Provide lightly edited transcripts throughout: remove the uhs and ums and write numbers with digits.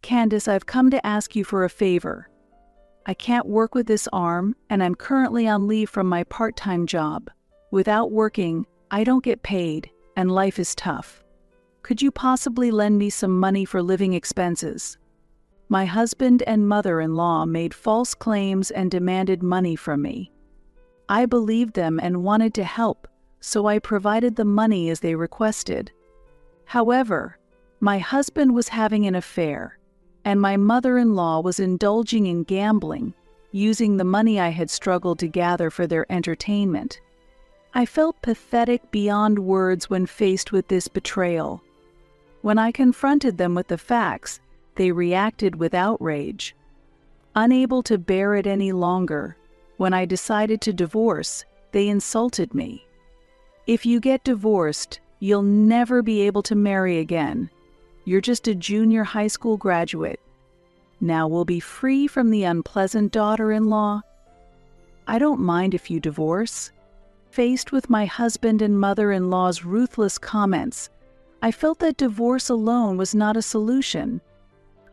Candace, I've come to ask you for a favor. I can't work with this arm, and I'm currently on leave from my part-time job. Without working, I don't get paid, and life is tough. Could you possibly lend me some money for living expenses? My husband and mother-in-law made false claims and demanded money from me. I believed them and wanted to help, so I provided the money as they requested. However, my husband was having an affair, and my mother-in-law was indulging in gambling, using the money I had struggled to gather for their entertainment. I felt pathetic beyond words when faced with this betrayal. When I confronted them with the facts, they reacted with outrage. Unable to bear it any longer, when I decided to divorce, they insulted me. If you get divorced, you'll never be able to marry again. You're just a junior high school graduate. Now we'll be free from the unpleasant daughter-in-law. I don't mind if you divorce. Faced with my husband and mother-in-law's ruthless comments, I felt that divorce alone was not a solution.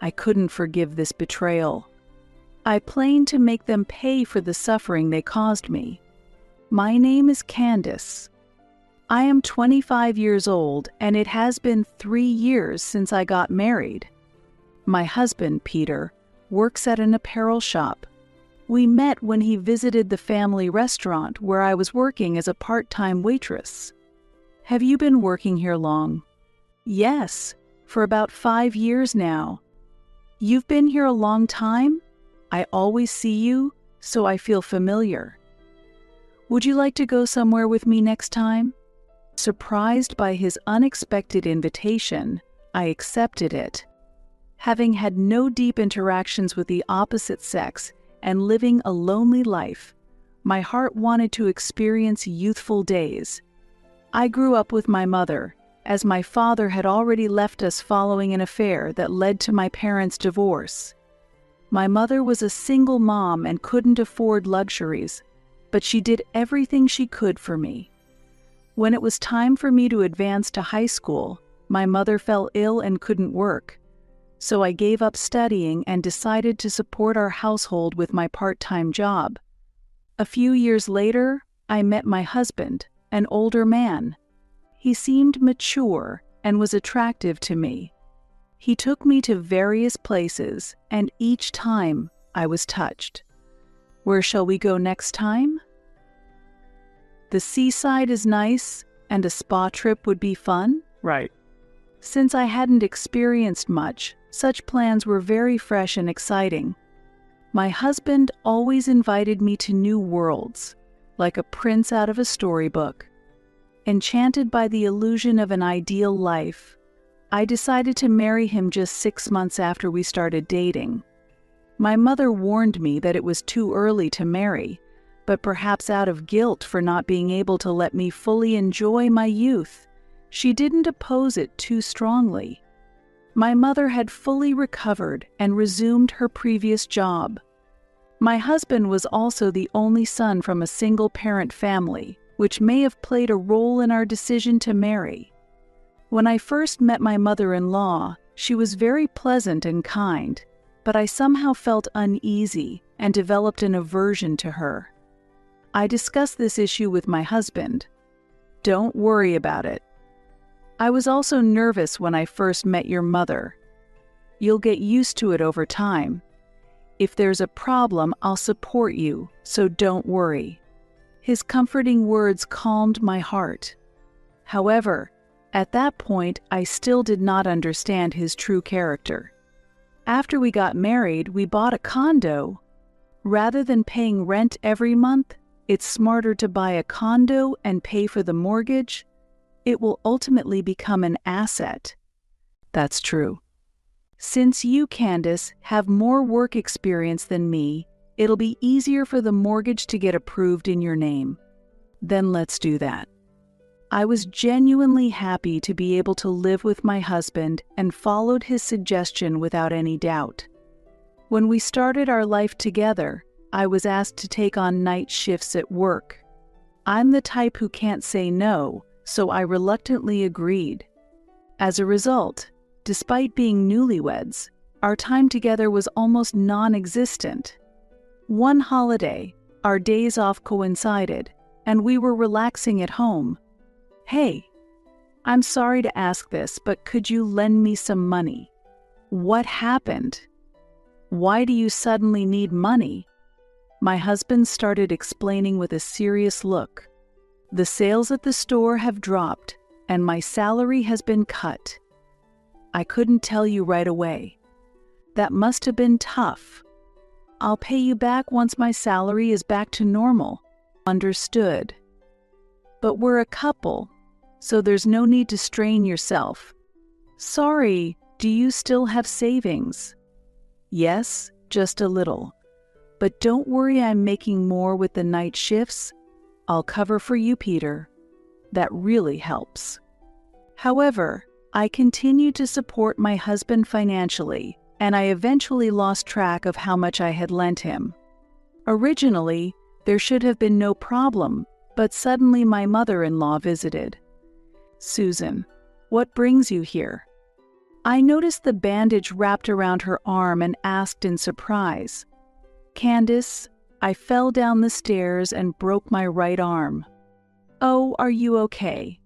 I couldn't forgive this betrayal. I planned to make them pay for the suffering they caused me. My name is Candace. I am 25 years old, and it has been 3 years since I got married. My husband, Peter, works at an apparel shop. We met when he visited the family restaurant where I was working as a part-time waitress. Have you been working here long? Yes, for about 5 years now. You've been here a long time? I always see you, so I feel familiar. Would you like to go somewhere with me next time? Surprised by his unexpected invitation, I accepted it. Having had no deep interactions with the opposite sex and living a lonely life, my heart wanted to experience youthful days. I grew up with my mother, as my father had already left us following an affair that led to my parents' divorce. My mother was a single mom and couldn't afford luxuries, but she did everything she could for me. When it was time for me to advance to high school, my mother fell ill and couldn't work, so I gave up studying and decided to support our household with my part-time job. A few years later, I met my husband, an older man. He seemed mature and was attractive to me. He took me to various places, and each time I was touched. Where shall we go next time? The seaside is nice, and a spa trip would be fun? Right. Since I hadn't experienced much, such plans were very fresh and exciting. My husband always invited me to new worlds, like a prince out of a storybook. Enchanted by the illusion of an ideal life, I decided to marry him just 6 months after we started dating. My mother warned me that it was too early to marry, but perhaps out of guilt for not being able to let me fully enjoy my youth, she didn't oppose it too strongly. My mother had fully recovered and resumed her previous job. My husband was also the only son from a single-parent family, which may have played a role in our decision to marry. When I first met my mother-in-law, she was very pleasant and kind, but I somehow felt uneasy and developed an aversion to her. I discussed this issue with my husband. Don't worry about it. I was also nervous when I first met your mother. You'll get used to it over time. If there's a problem, I'll support you, so don't worry. His comforting words calmed my heart. However, at that point, I still did not understand his true character. After we got married, we bought a condo. Rather than paying rent every month, it's smarter to buy a condo and pay for the mortgage. It will ultimately become an asset. That's true. Since you, Candace, have more work experience than me, it'll be easier for the mortgage to get approved in your name. Then let's do that. I was genuinely happy to be able to live with my husband and followed his suggestion without any doubt. When we started our life together, I was asked to take on night shifts at work. I'm the type who can't say no, so I reluctantly agreed. As a result, despite being newlyweds, Our time together was almost non-existent. One holiday, our days off coincided, and we were relaxing at home. "Hey, I'm sorry to ask this, but could you lend me some money?" "What happened? Why do you suddenly need money?" My husband started explaining with a serious look. "The sales at the store have dropped, and my salary has been cut. I couldn't tell you right away. That must have been tough. I'll pay you back once my salary is back to normal." "Understood. But we're a couple, so there's no need to strain yourself." "Sorry, do you still have savings?" "Yes, just a little. But don't worry, I'm making more with the night shifts. I'll cover for you, Peter. That really helps." However, I continued to support my husband financially, and I eventually lost track of how much I had lent him. Originally, there should have been no problem, but suddenly my mother-in-law visited. "Susan, what brings you here?" I noticed the bandage wrapped around her arm and asked in surprise. "Candace, I fell down the stairs and broke my right arm." "Oh, are you okay?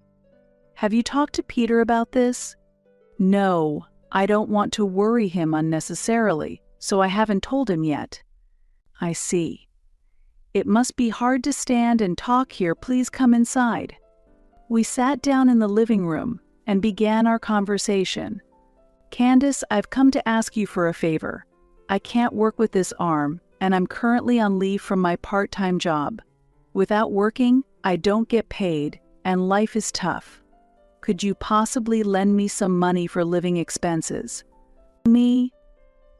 Have you talked to Peter about this?" "No, I don't want to worry him unnecessarily, so I haven't told him yet." "I see. It must be hard to stand and talk here. Please come inside." We sat down in the living room and began our conversation. "Candace, I've come to ask you for a favor. I can't work with this arm, and I'm currently on leave from my part-time job. Without working, I don't get paid, and life is tough. Could you possibly lend me some money for living expenses?" "Me?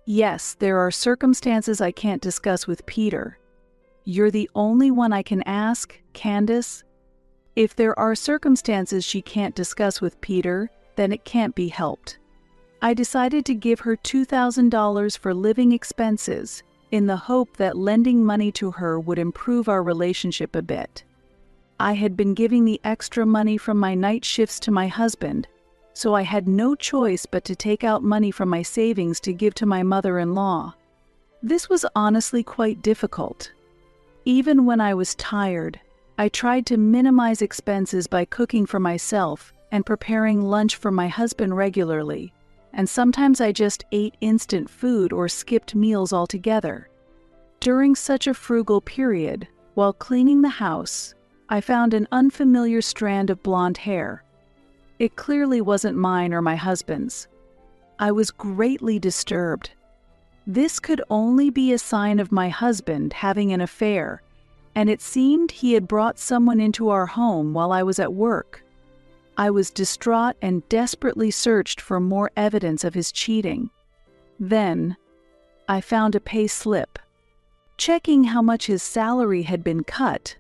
Yes, there are circumstances I can't discuss with Peter. You're the only one I can ask, Candace. If there are circumstances she can't discuss with Peter, then it can't be helped." I decided to give her $2,000 for living expenses in the hope that lending money to her would improve our relationship a bit. I had been giving the extra money from my night shifts to my husband, so I had no choice but to take out money from my savings to give to my mother-in-law. This was honestly quite difficult. Even when I was tired, I tried to minimize expenses by cooking for myself and preparing lunch for my husband regularly, and sometimes I just ate instant food or skipped meals altogether. During such a frugal period, while cleaning the house, I found an unfamiliar strand of blonde hair. It clearly wasn't mine or my husband's. I was greatly disturbed. This could only be a sign of my husband having an affair, and it seemed he had brought someone into our home while I was at work. I was distraught and desperately searched for more evidence of his cheating. Then, I found a pay slip. Checking how much his salary had been cut,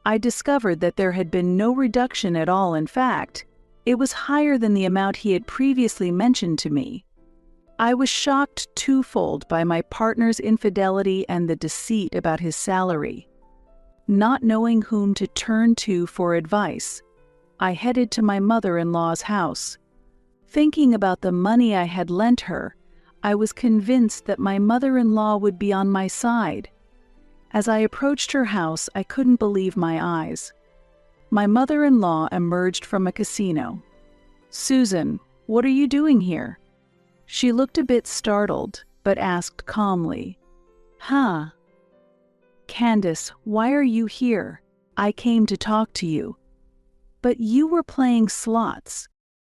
I discovered that there had been no reduction at all. In fact, it was higher than the amount he had previously mentioned to me. I was shocked twofold by my partner's infidelity and the deceit about his salary. Not knowing whom to turn to for advice, I headed to my mother-in-law's house. Thinking about the money I had lent her, I was convinced that my mother-in-law would be on my side. As I approached her house, I couldn't believe my eyes. My mother-in-law emerged from a casino. "Susan, what are you doing here?" She looked a bit startled, but asked calmly, "Huh? Candace, why are you here? I came to talk to you." "But you were playing slots.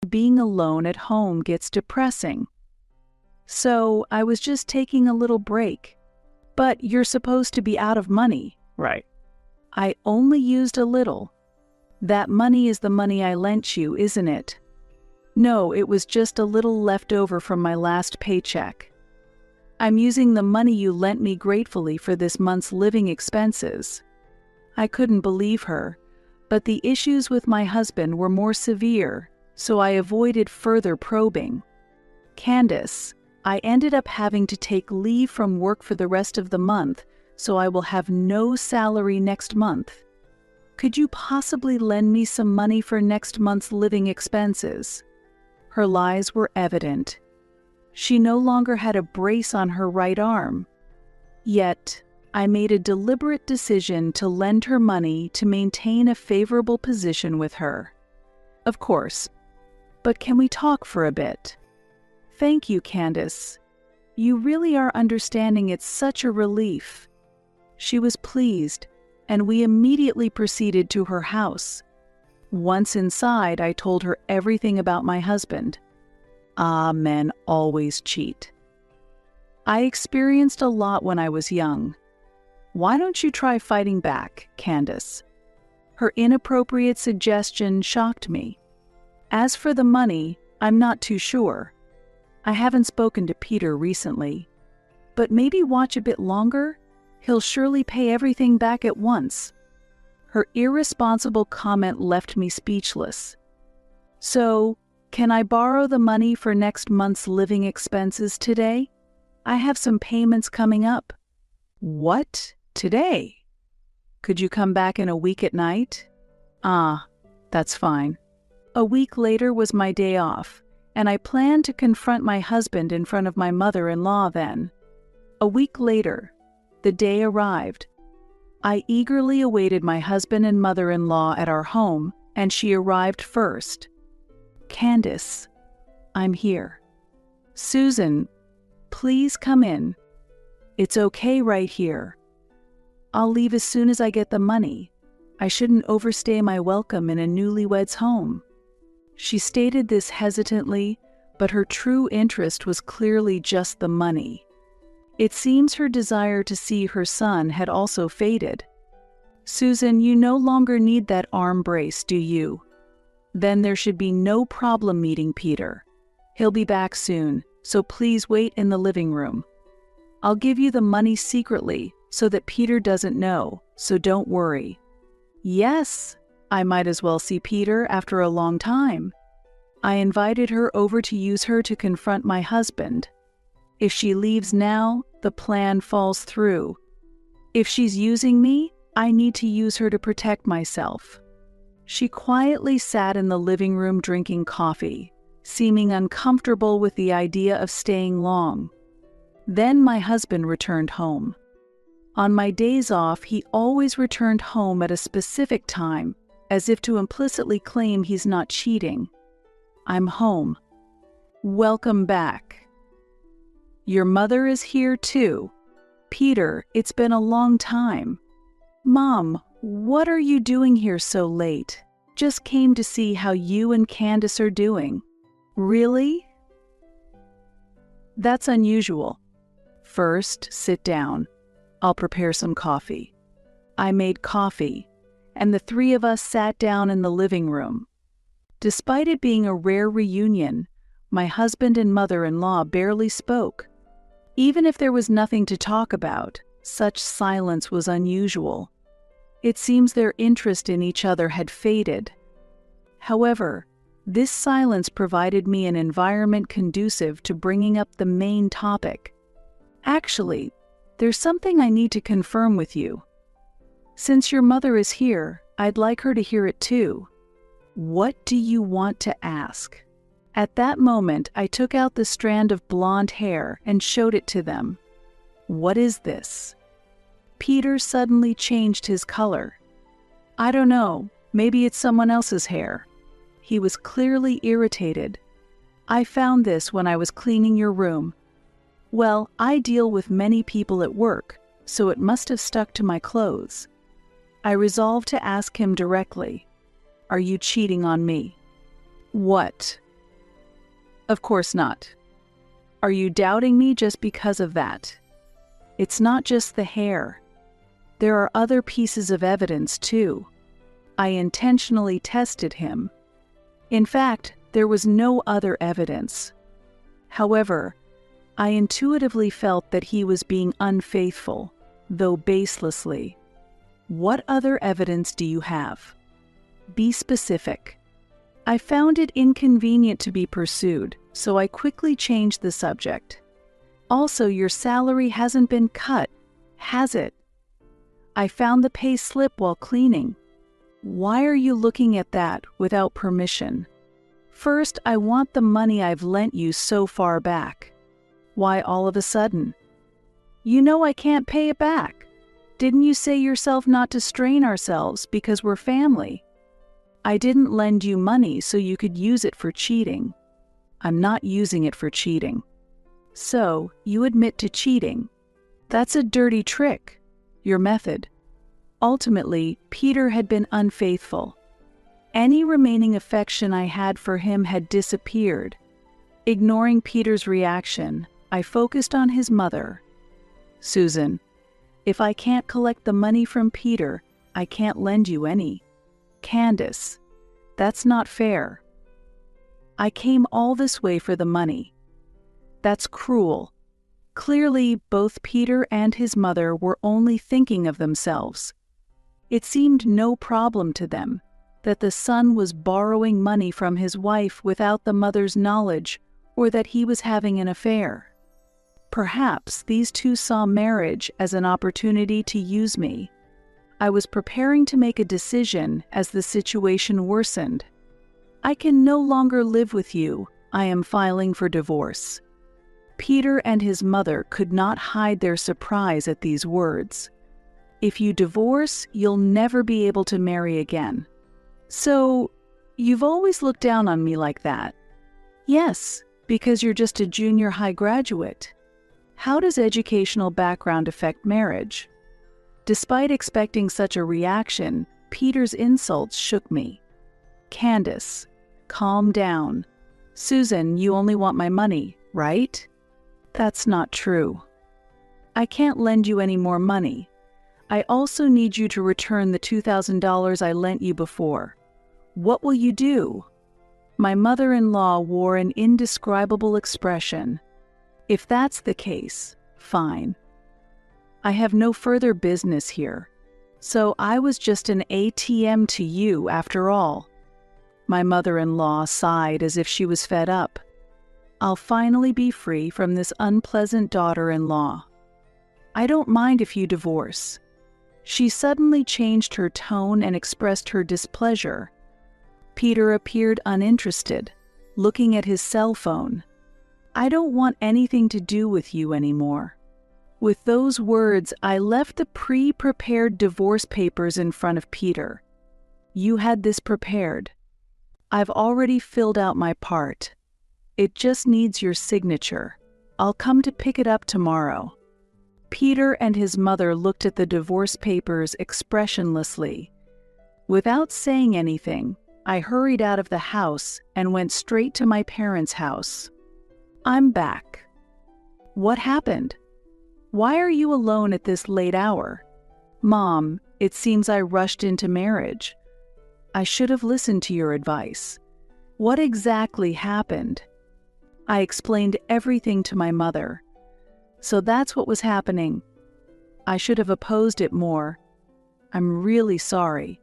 Being alone at home gets depressing. So I was just taking a little break." "But you're supposed to be out of money." Right. "I only used a little." "That money is the money I lent you, isn't it?" "No, it was just a little left over from my last paycheck. I'm using the money you lent me gratefully for this month's living expenses." I couldn't believe her, but the issues with my husband were more severe, so I avoided further probing. "Candace, I ended up having to take leave from work for the rest of the month, so I will have no salary next month. Could you possibly lend me some money for next month's living expenses?" Her lies were evident. She no longer had a brace on her right arm. Yet, I made a deliberate decision to lend her money to maintain a favorable position with her. Of course. But can we talk for a bit? Thank you, Candace. You really are understanding. It's such a relief. She was pleased, and we immediately proceeded to her house. Once inside, I told her everything about my husband. Men always cheat. I experienced a lot when I was young. Why don't you try fighting back, Candace? Her inappropriate suggestion shocked me. As for the money, I'm not too sure. I haven't spoken to Peter recently. But maybe watch a bit longer? He'll surely pay everything back at once. Her irresponsible comment left me speechless. So, can I borrow the money for next month's living expenses today? I have some payments coming up. What? Today? Could you come back in a week at night? That's fine. A week later was my day off, and I planned to confront my husband in front of my mother-in-law then. A week later, the day arrived. I eagerly awaited my husband and mother-in-law at our home, and she arrived first. Candace, I'm here. Susan, please come in. It's okay right here. I'll leave as soon as I get the money. I shouldn't overstay my welcome in a newlywed's home. She stated this hesitantly, but her true interest was clearly just the money. It seems her desire to see her son had also faded. Susan, you no longer need that arm brace, do you? Then there should be no problem meeting Peter. He'll be back soon, so please wait in the living room. I'll give you the money secretly so that Peter doesn't know, so don't worry. Yes, I might as well see Peter after a long time. I invited her over to use her to confront my husband. If she leaves now, the plan falls through. If she's using me, I need to use her to protect myself. She quietly sat in the living room drinking coffee, seeming uncomfortable with the idea of staying long. Then my husband returned home. On my days off, he always returned home at a specific time, as if to implicitly claim he's not cheating. I'm home. Welcome back. Your mother is here too. Peter, it's been a long time. Mom, what are you doing here so late? Just came to see how you and Candace are doing. Really? That's unusual. First, sit down. I'll prepare some coffee. I made coffee, and the three of us sat down in the living room. Despite it being a rare reunion, my husband and mother-in-law barely spoke. Even if there was nothing to talk about, such silence was unusual. It seems their interest in each other had faded. However, this silence provided me an environment conducive to bringing up the main topic. Actually, there's something I need to confirm with you. Since your mother is here, I'd like her to hear it too. What do you want to ask? At that moment, I took out the strand of blonde hair and showed it to them. What is this? Peter suddenly changed his color. I don't know, maybe it's someone else's hair. He was clearly irritated. I found this when I was cleaning your room. Well, I deal with many people at work, so it must have stuck to my clothes. I resolved to ask him directly. Are you cheating on me? What? Of course not. Are you doubting me just because of that? It's not just the hair. There are other pieces of evidence too. I intentionally tested him. In fact, there was no other evidence. However, I intuitively felt that he was being unfaithful, though baselessly. What other evidence do you have? Be specific. I found it inconvenient to be pursued, so I quickly changed the subject. Also, your salary hasn't been cut, has it? I found the pay slip while cleaning. Why are you looking at that without permission? First, I want the money I've lent you so far back. Why all of a sudden? You know I can't pay it back. Didn't you say yourself not to strain ourselves because we're family? I didn't lend you money so you could use it for cheating. I'm not using it for cheating. So, you admit to cheating. That's a dirty trick. Your method. Ultimately, Peter had been unfaithful. Any remaining affection I had for him had disappeared. Ignoring Peter's reaction, I focused on his mother. Susan, if I can't collect the money from Peter, I can't lend you any. Candace, that's not fair. I came all this way for the money. That's cruel. Clearly, both Peter and his mother were only thinking of themselves. It seemed no problem to them that the son was borrowing money from his wife without the mother's knowledge, or that he was having an affair. Perhaps these two saw marriage as an opportunity to use me. I was preparing to make a decision as the situation worsened. I can no longer live with you. I am filing for divorce. Peter and his mother could not hide their surprise at these words. If you divorce, you'll never be able to marry again. So, you've always looked down on me like that? Yes, because you're just a junior high graduate. How does educational background affect marriage? Despite expecting such a reaction, Peter's insults shook me. Candace, calm down. Susan, you only want my money, right? That's not true. I can't lend you any more money. I also need you to return the $2,000 I lent you before. What will you do? My mother-in-law wore an indescribable expression. If that's the case, fine. I have no further business here, so I was just an ATM to you after all. My mother-in-law sighed as if she was fed up. I'll finally be free from this unpleasant daughter-in-law. I don't mind if you divorce. She suddenly changed her tone and expressed her displeasure. Peter appeared uninterested, looking at his cell phone. I don't want anything to do with you anymore. With those words, I left the pre-prepared divorce papers in front of Peter. You had this prepared. I've already filled out my part. It just needs your signature. I'll come to pick it up tomorrow. Peter and his mother looked at the divorce papers expressionlessly. Without saying anything, I hurried out of the house and went straight to my parents' house. I'm back. What happened? Why are you alone at this late hour? Mom, it seems I rushed into marriage. I should have listened to your advice. What exactly happened? I explained everything to my mother. So that's what was happening. I should have opposed it more. I'm really sorry.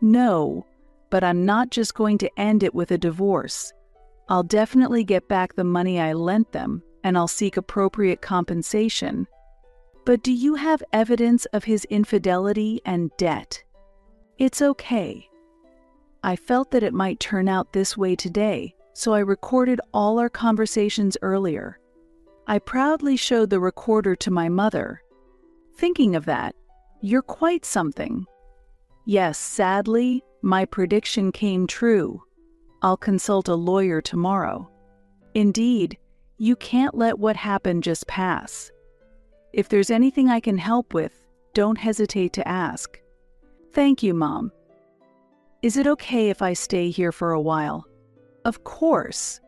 No, but I'm not just going to end it with a divorce. I'll definitely get back the money I lent them, and I'll seek appropriate compensation. But do you have evidence of his infidelity and debt? It's okay. I felt that it might turn out this way today, so I recorded all our conversations earlier. I proudly showed the recorder to my mother. Thinking of that, you're quite something. Yes, sadly, my prediction came true. I'll consult a lawyer tomorrow. Indeed, you can't let what happened just pass. If there's anything I can help with, don't hesitate to ask. Thank you, Mom. Is it okay if I stay here for a while? Of course.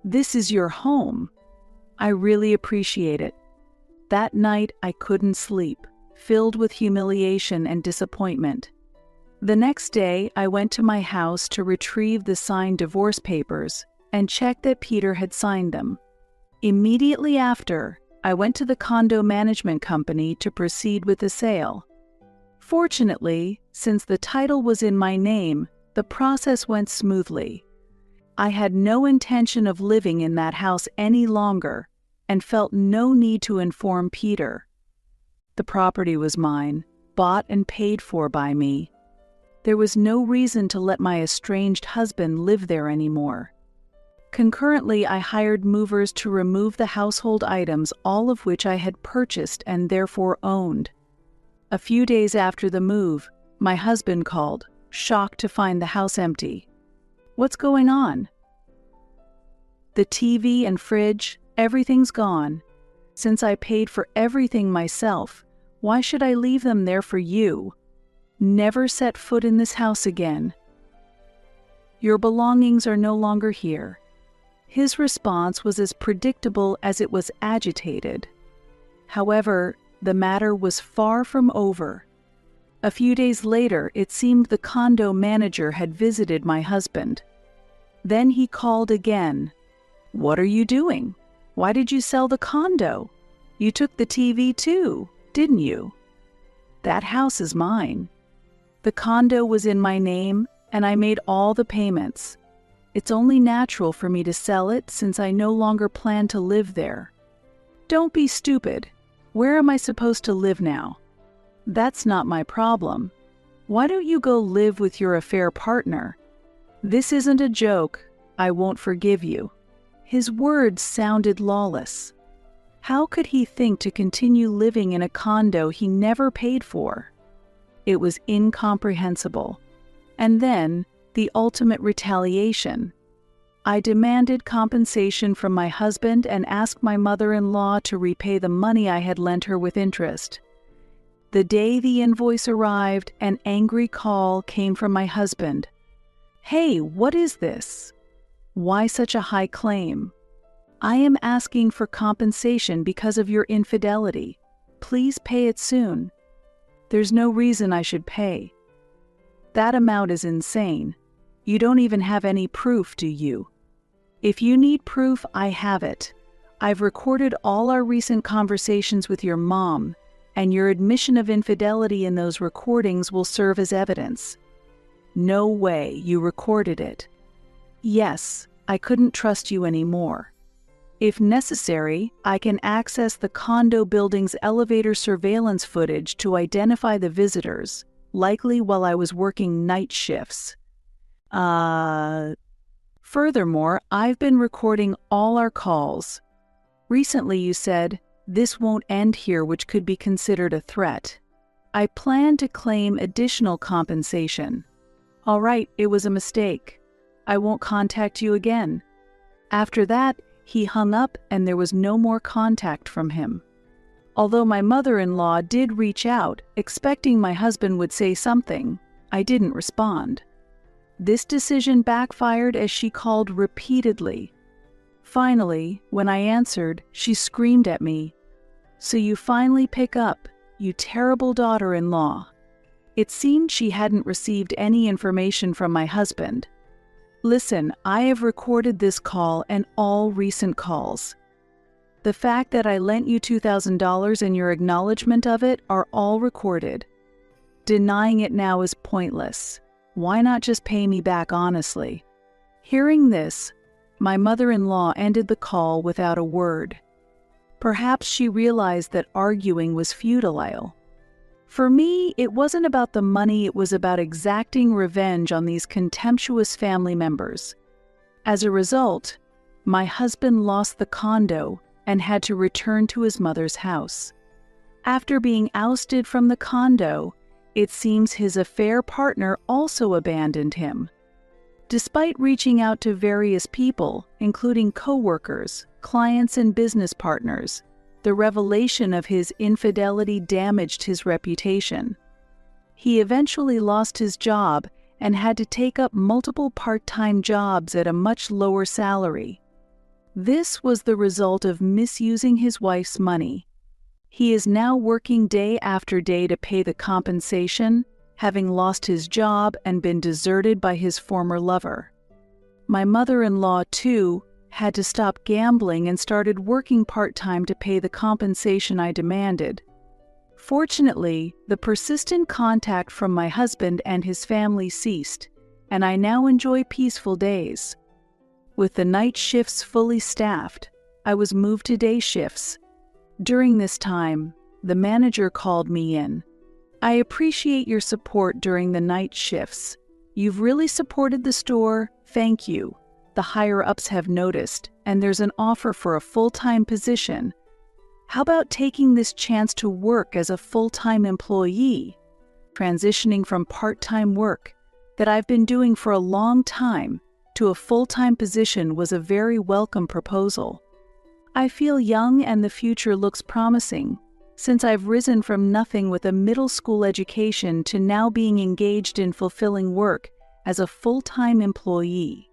This is your home. I really appreciate it. That night I couldn't sleep, filled with humiliation and disappointment. The next day I went to my house to retrieve the signed divorce papers and check that Peter had signed them. Immediately after, I went to the condo management company to proceed with the sale. Fortunately, since the title was in my name, the process went smoothly. I had no intention of living in that house any longer and felt no need to inform Peter. The property was mine, bought and paid for by me. There was no reason to let my estranged husband live there anymore. Concurrently, I hired movers to remove the household items, all of which I had purchased and therefore owned. A few days after the move, my husband called, shocked to find the house empty. "What's going on?" "The TV and fridge, everything's gone. Since I paid for everything myself, why should I leave them there for you? Never set foot in this house again. Your belongings are no longer here." His response was as predictable as it was agitated. However, the matter was far from over. A few days later, it seemed the condo manager had visited my husband. Then he called again. "What are you doing? Why did you sell the condo? You took the TV too, didn't you?" "That house is mine. The condo was in my name, and I made all the payments. It's only natural for me to sell it since I no longer plan to live there." "Don't be stupid. Where am I supposed to live now?" "That's not my problem. Why don't you go live with your affair partner?" "This isn't a joke. I won't forgive you." His words sounded lawless. How could he think to continue living in a condo he never paid for? It was incomprehensible. And then, the ultimate retaliation. I demanded compensation from my husband and asked my mother-in-law to repay the money I had lent her with interest. The day the invoice arrived, an angry call came from my husband. "Hey, what is this? Why such a high claim? I am asking for compensation because of your infidelity. Please pay it soon." "There's no reason I should pay. That amount is insane. You don't even have any proof, do you?" "If you need proof, I have it. I've recorded all our recent conversations with your mom, and your admission of infidelity in those recordings will serve as evidence." "No way, you recorded it." "Yes, I couldn't trust you anymore. If necessary, I can access the condo building's elevator surveillance footage to identify the visitors, likely while I was working night shifts. Furthermore, I've been recording all our calls. Recently you said, 'This won't end here,' which could be considered a threat. I plan to claim additional compensation." "All right, it was a mistake. I won't contact you again." After that, he hung up and there was no more contact from him. Although my mother-in-law did reach out, expecting my husband would say something, I didn't respond. This decision backfired as she called repeatedly. Finally, when I answered, she screamed at me, "So you finally pick up, you terrible daughter-in-law." It seemed she hadn't received any information from my husband. "Listen, I have recorded this call and all recent calls. The fact that I lent you $2,000 and your acknowledgement of it are all recorded. Denying it now is pointless. Why not just pay me back honestly?" Hearing this, my mother-in-law ended the call without a word. Perhaps she realized that arguing was futile. For me, it wasn't about the money, it was about exacting revenge on these contemptuous family members. As a result, my husband lost the condo and had to return to his mother's house. After being ousted from the condo, it seems his affair partner also abandoned him. Despite reaching out to various people, including co-workers, clients, and business partners, the revelation of his infidelity damaged his reputation. He eventually lost his job and had to take up multiple part-time jobs at a much lower salary. This was the result of misusing his wife's money. He is now working day after day to pay the compensation, having lost his job and been deserted by his former lover. My mother-in-law, too, had to stop gambling and started working part-time to pay the compensation I demanded. Fortunately, the persistent contact from my husband and his family ceased, and I now enjoy peaceful days. With the night shifts fully staffed, I was moved to day shifts. During this time, the manager called me in. "I appreciate your support during the night shifts. You've really supported the store, thank you. the higher-ups have noticed, and there's an offer for a full-time position. How about taking this chance to work as a full-time employee? Transitioning from part-time work that I've been doing for a long time to a full-time position was a very welcome proposal. I feel young and the future looks promising, since I've risen from nothing with a middle school education to now being engaged in fulfilling work as a full-time employee.